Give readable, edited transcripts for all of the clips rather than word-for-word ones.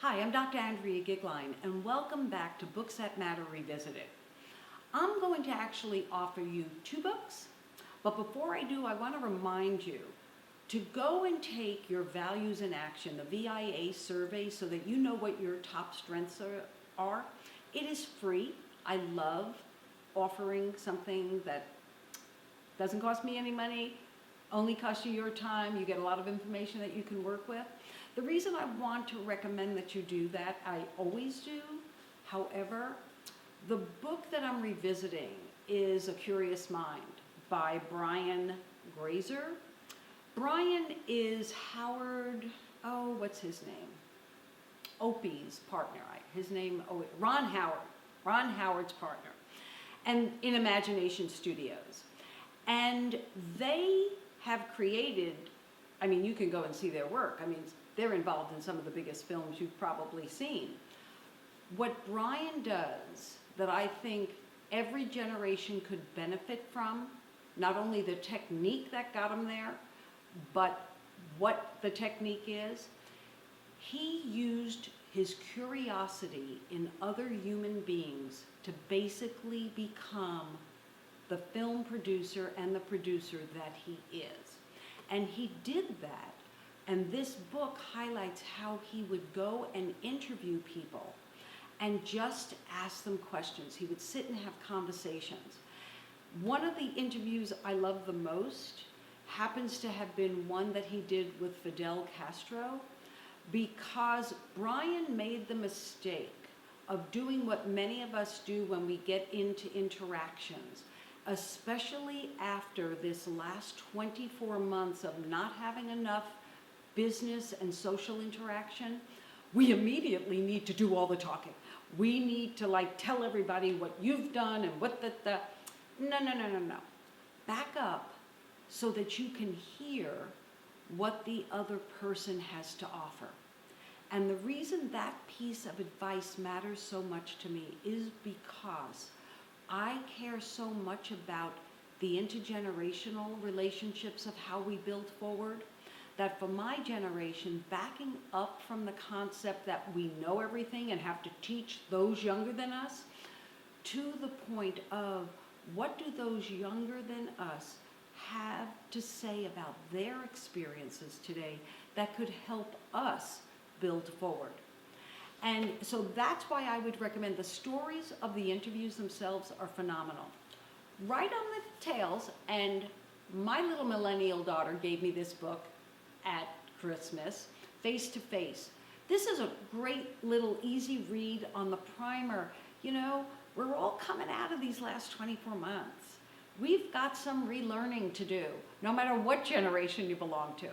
Hi, I'm Dr. Andrea Gigline, and welcome back to Books That Matter Revisited. I'm going to actually offer you 2 books, but before I do, I want to remind you to go and take your Values in Action, the VIA survey, so that you know what your top strengths are. It is free. I love offering something that doesn't cost me any money, only costs you your time. You get a lot of information that you can work with. The reason I want to recommend that you do that, I always do. However, the book that I'm revisiting is A Curious Mind by Grazer. Brian is Howard, what's his name? Opie's partner. Ron Howard's partner, and in Imagination Studios. And they have created, you can go and see their work. They're involved in some of the biggest films you've probably seen. What Brian does that I think every generation could benefit from, not only the technique that got him there, but what the technique is, he used his curiosity in other human beings to basically become the film producer and the producer that he is. And he did that. And this book highlights how he would go and interview people and just ask them questions. He would sit and have conversations. One of the interviews I love the most happens to have been one that he did with Fidel Castro, because Brian made the mistake of doing what many of us do when we get into interactions, especially after this last 24 months of not having enough business and social interaction. We immediately need to do all the talking. We need to tell everybody what you've done and what No. Back up so that you can hear what the other person has to offer. And the reason that piece of advice matters so much to me is because I care so much about the intergenerational relationships of how we build forward, that for my generation, backing up from the concept that we know everything and have to teach those younger than us, to the point of what do those younger than us have to say about their experiences today that could help us build forward. And so that's why I would recommend the stories of the interviews themselves are phenomenal. Right on the tails, and my little millennial daughter gave me this book at Christmas, Face to Face. This is a great little easy read on the primer. We're all coming out of these last 24 months. We've got some relearning to do, no matter what generation you belong to.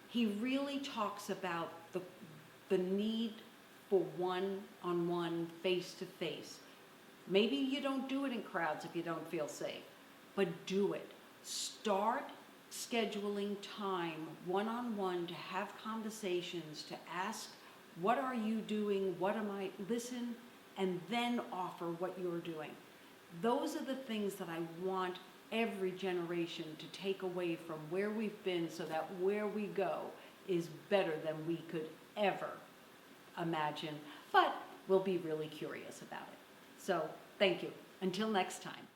He really talks about the need for one-on-one, face-to-face. Maybe you don't do it in crowds if you don't feel safe, but do it. Start scheduling time one-on-one to have conversations, to ask, what are you doing? Listen, and then offer what you're doing. Those are the things that I want every generation to take away from where we've been, so that where we go is better than we could ever imagine, but we'll be really curious about it. So thank you. Until next time.